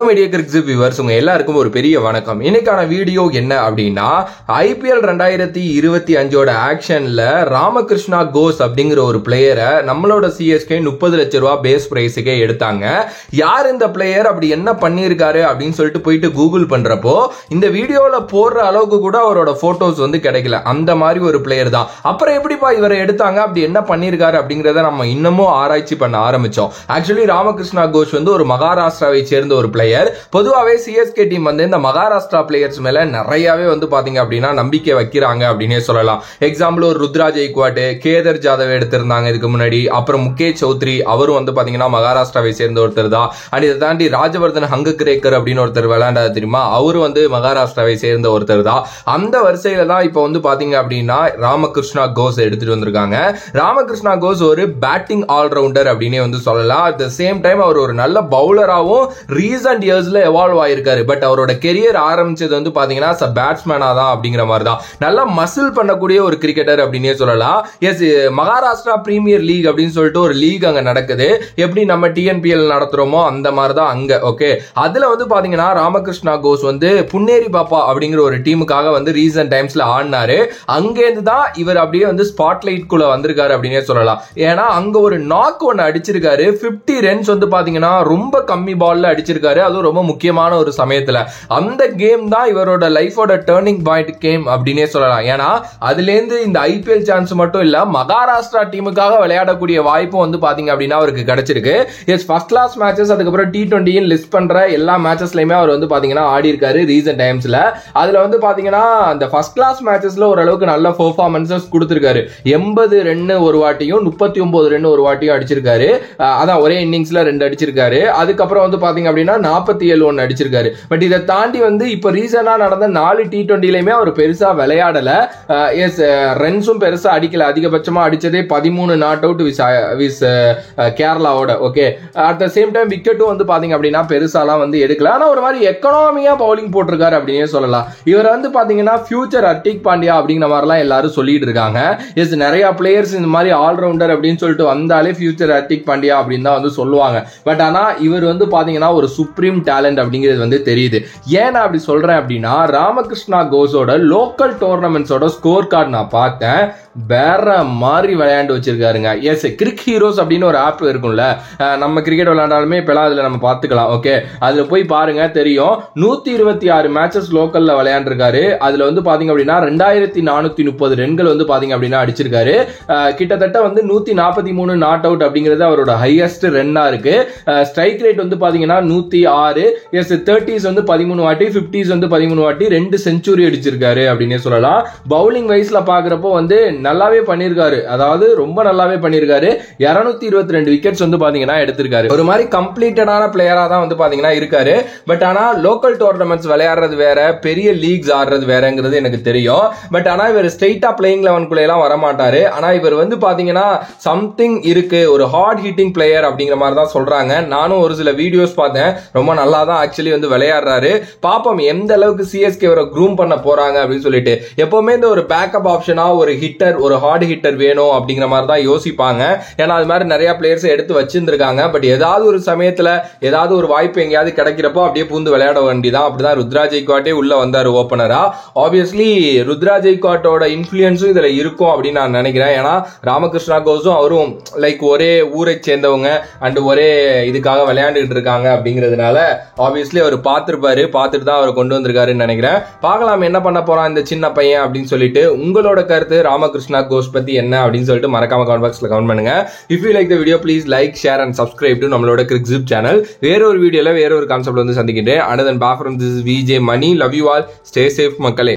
Media கிரிக்ஸ் viewers உங்க எல்லாருக்கும் ஒரு பெரிய வணக்கம். இன்னைக்கான வீடியோ என்ன அப்படின்னா, ஐபிஎல் 2025 ஆக்ஷன்ல ராமகிருஷ்ணா கோஸ் அப்படிங்கிற ஒரு பிளேயரை நம்மளோட சிஎஸ்கே 30 லட்சம் ரூபாய் பேஸ் பிரைஸுக்கே எடுத்தாங்க. யார் இந்த பிளேயர், அப்படி என்ன பண்ணியிருக்காரு அப்படின்னு சொல்லிட்டு போயிட்டு கூகுள் பண்றப்போ இந்த வீடியோல போடுற அளவுக்கு கூட அவரோட போட்டோஸ் வந்து கிடைக்கல. அந்த மாதிரி ஒரு பிளேயர் தான். அப்புறம் எப்படிப்பா இவரை எடுத்தாங்க, அப்படி என்ன பண்ணியிருக்காரு அப்படிங்கிறத நம்ம இன்னமும் ஆராய்ச்சி பண்ண ஆரம்பிச்சோம். ஆக்சுவலி ராமகிருஷ்ணா கோஸ் வந்து ஒரு மகாராஷ்டிராவை சேர்ந்த ஒரு பிளேயர். பொதுவாகவே சிஎஸ்கே டீம் வந்து இந்த மகாராஷ்டிரா பிளேயர்ஸ் மேல நிறையவே வந்து பாத்தீங்க அப்படின்னா நம்பிக்கை வைக்கிறாங்க அப்படின்னே சொல்லலாம். எக்ஸாம்பிள் ஒரு ருத்ரா ஜெய்க்வாட், கேதர் ஜாதவ் எடுத்திருந்தாங்க இதுக்கு முன்னாடி. அப்புறம் முகேஷ் சௌத்ரி, அவரும் வந்து பாத்தீங்கன்னா மகாராஷ்டிராவை சேர்ந்த ஒருத்தர் தான். அண்ட் இதை தாண்டி ராஜவர்தன் ஹங்கக்ரேக்கர் அப்படின்னு ஒருத்தர் விளையாண்டாது தெரியுமா, அவரு வந்து மகாராஷ்டிராவை சேர்ந்த ஒருத்தர் தான். அந்த வரிசையில தான் இப்ப வந்து பாத்தீங்க அப்படின்னா ராமகிருஷ்ணா கோஸ் எடுத்துட்டு வந்திருக்காங்க. ராமகிருஷ்ணா கோஸ் ஒரு பேட்டிங் ஆல்ரவுண்டர் அப்படின்னே வந்து சொல்லலாம். அட் த சேம் டைம் அவர் ஒரு நல்ல பவுலராகவும் ரீசன்ட் இயர்ஸ்ல எவால்வ் ஆயிருக்காரு. பட் அவரோட கெரியர் ஆரம்பிச்சது வந்து பாத்தீங்கன்னா பேட்ஸ்மேனா தான் அப்படிங்கிற மாதிரி தான். நல்லா மசில் பண்ணக்கூடிய ஒரு கிரிக்கெட்டர் அப்படின்னே சொல்லலாம். எஸ், மகாராஷ்டிரா பிரீமியர் லீக் அப்படின்னு சொல்லிட்டு ஒரு லீக் அங்க நடக்குது. எப்படி நம்ம டிஎன்பிஎல் நடத்துறோமோ அந்த மாதிரி தான் அங்க. ஓகே, அதுல வந்து பாத்தீங்கன்னா ராமகிருஷ்ணா கோஸ் வந்து புன்னேரி பாப்பா அப்படிங்கிற ஒரு டீமுக்காக வந்து ரீசன்ட் டைம்ஸ்ல ஆடினாரு. அங்கேருந்து தான் இவர் அப்படியே வந்து ஸ்பாட்லைட் குள்ள வந்திருக்காரு அப்படின்னே சொல்லலாம். ஏன்னா அங்க ஒரு நாக் ஒன்னு அடிச்சிருக்காரு. 50 ரன்ஸ் வந்து பாத்தீங்கன்னா ரொம்ப கம்மி பால்ல அடிச்சிருக்காரு. அதுவும் ரொம்ப முக்கியமான ஒரு சமயத்துல. அந்த கேம் தான் இவரோட லைஃபோட டர்னிங் பாயிண்ட் கேம் அப்படின்னே சொல்லலாம். ஏன்னா அதுல இருந்து இந்த ஐபிஎல் சான்ஸ் மட்டும் இல்ல, மகாராஷ்டிரா டீமுக்காக விளையாடக்கூடிய வாய்ப்பும் வந்து பாத்தீங்க அப்படின்னா அவருக்கு கிடைச்சிருக்கு. எஸ், ஃபர்ஸ்ட் கிளாஸ் மேட்சஸ், அதுக்கப்புறம் T20 லிஸ்ட் பண்ற எல்லா மேட்சஸ்லயுமே அவர் வந்து பாத்தீங்கன்னா ஆடி இருக்காரு ரீசன்ட் டைம்ஸ்ல. அதுல வந்து பாத்தீங்கன்னா அந்த ஃபர்ஸ்ட் கிளாஸ் மேட்சஸ்ல ஓரளவுக்கு நல்ல பெர்ஃபார்மன்சஸ் கொடுத்திருக்காரு. 80 ரன் ஒரு வாட்டியும் 39 ரன் ஒரு வாட்டியும் அடிச்சிருக்காரு. அதான் ஒரே இன்னிங்ஸ்ல 2 அடிச்சிருக்காரு. அதுக்கப்புறம் வந்து பாத்தீங்க அப்படின்னா 47 ஒன்னு அடிச்சிருக்காரு. பட் இதை தாண்டி வந்து இப்ப ரீசனா நடந்த 4 T20லயுமே அவர் பெருசா விளையாடல. எஸ், ரன்ஸும் பெருசா அடிக்கல. அதிகபட்சமா அடிச்சதே 13 நாட் அவுட் விஸ் கேரளாவோட. Okay, at the same time விக்கெட்டும் வந்து பாத்தீங்க அப்படின்னா பெருசாலாம் வந்து எடுக்கல. ஆனா ஒரு மாதிரி எக்கனாமியா பவுலிங் போட்டிருக்காரு அப்படின்னே சொல்லலாம். இவர் வந்து பாத்தீங்கன்னா ஃபியூச்சர் ஹர்திக் பாண்டியா அப்படிங்கிற மாதிரிலாம் எல்லாரும் சொல்லிட்டு இருக்காங்க. எஸ், நிறைய பிளேயர்ஸ் இந்த மாதிரி ஆல்ரவுண்டர் அப்படின்னு சொல்லிட்டு வந்தாலே ஃபியூச்சர் ஹர்திக் பாண்டியா அப்படின்னு தான் வந்து சொல்லுவாங்க. பட் ஆனா இவர் வந்து பாத்தீங்கன்னா ஒரு சுப்ரீம் டேலண்ட் அப்படிங்கிறது வந்து தெரியுது. ஏன் நான் அப்படி சொல்றேன் அப்படின்னா, ராமகிருஷ்ணா கோஸோட லோக்கல் டோர்னமெண்ட்ஸோட ஸ்கோர் கார்டு நான் பார்த்தேன். வேற மாதிரி விளையாண்டு வச்சிருக்காருங்க. எஸ், கிரிக் ஹீரோஸ் அப்படின்னு ஒரு ஆப் இருக்கும்ல, நம்ம கிரிக்கெட் விளையாண்டாலுமே இப்பெல்லாம் அதுல நம்ம பார்த்துக்கலாம். ஓகே, அதுல போய் பாருங்க தெரியும். 126 மேட்சஸ் லோக்கல்ல விளையாண்டுருக்காரு. அதுல வந்து பாத்தீங்க அப்படின்னா 2430 ரன்கள் வந்து பாத்தீங்க அப்படின்னா அடிச்சிருக்காரு. கிட்டத்தட்ட வந்து 143 நாட் அவுட் அப்படிங்கிறது அவரோட ஹையஸ்ட் ரன்னா இருக்கு. ஸ்ட்ரைக் ரேட் வந்து பாத்தீங்கன்னா 106. எஸ், 30s வந்து 13 வாட்டி, 50s வந்து 13 வாட்டி, 2 செஞ்சுரி அடிச்சிருக்காரு அப்படின்னே சொல்லலாம். பவுலிங் வைஸ்ல பாக்குறப்போ வந்து நல்லாவே பண்ணிருக்காரு. அதாவது ரொம்ப நல்லாவே பண்ணிருக்காரு. 222 விக்கெட்ஸ் வந்து பாத்தீங்கன்னா எடுத்திருக்காரு. ஒரு மாதிரி கம்ப்ளீட்டடான பிளேயரா தான் வந்து பாத்தீங்கன்னா இருக்காரு. பட் ஆனா லோக்கல் டோர்னமெண்ட்ஸ் விளையாடுறது வேற, பெரிய லீக்ஸ் ஆடுறது வேறங்கிறது எனக்கு தெரியும். பட் ஆனா இவர் ஸ்ட்ரெயிட்டா பிளேயிங் 11 எல்லாம் வரமாட்டாரு. ஆனா இவர் வந்து பாத்தீங்கன்னா சம்திங் இருக்கு, ஒரு ஹார்ட் ஹிட்டிங் பிளேயர் அப்படிங்கிற மாதிரி தான் சொல்றாங்க. நானும் ஒரு சில வீடியோஸ் பார்த்தேன். ரொம்ப நல்லா தான் ஆக்சுவலி வந்து விளையாடுறாரு. பாப்போம் எந்த அளவுக்கு சிஎஸ்கே வர க்ரூம் பண்ண போறாங்க அப்படின்னு சொல்லிட்டு. எப்பவுமே இந்த ஒரு பேக்கப் ஆப்ஷனா ஒரு ஹிட்டர், ஒரு ஹார்ட் ஹிட்டர் வேணும் அப்படிங்கிற மாதிரி தான் யோசிப்பாங்க. ஏன்னா அது மாதிரி நிறைய பிளேயர்ஸ் எடுத்து வச்சிருந்திருக்காங்க. பட் ஏதாவது ஒரு சமயத்துல ஏதாவது ஒரு வாய்ப்பு எங்கேயாவது கிடைக்கிறப்போ அப்படியே பூந்து விளையாட வேண்டியதான். அப்படிதான் ருத்ரா ஜெய்க்வாட்டே உள்ள வந்தாரு ஓபனரா. ஆப்வியஸ்லி ருத்ரா ஜெய்க்வாட்டோட இன்ஃபுளுன்ஸும் இதுல இருக்கும் அப்படின்னு நான் நினைக்கிறேன். ஏன்னா ராமகிருஷ்ணா கோஸும் அவரும் லைக் ஒரே ஊரை சேர்ந்தவங்க அண்ட் ஒரே இதுக்காக விளையாண்டுட்டு இருக்காங்க அப்படிங்கிறதுனால ஆப்வியஸ்லி அவர் பார்த்துருப்பாரு. பார்த்துட்டு தான் அவர் கொண்டு வந்திருக்காருன்னு நினைக்கிறேன். பார்க்கலாம் என்ன பண்ண போறான் இந்த சின்ன பையன் அப்படின்னு சொல்லிட்டு. உங்களோட கருத்து ராமகிருஷ்ணா கோஸ் பத்தி என்ன அப்படின்னு சொல்லிட்டு மறக்காம கமெண்ட் பாக்ஸ்ல கமெண்ட் பண்ணுங்க. If you like the video please like, share and subscribe to நம்மளோட கிரிக்ஸிப் சேனல். வேற ஒரு வீடியோல வேற ஒரு கான்செப்ட்ல வந்து சந்திக்கின்றேன். And then bye from this VJ Mani. Love you all. Stay safe மக்களே.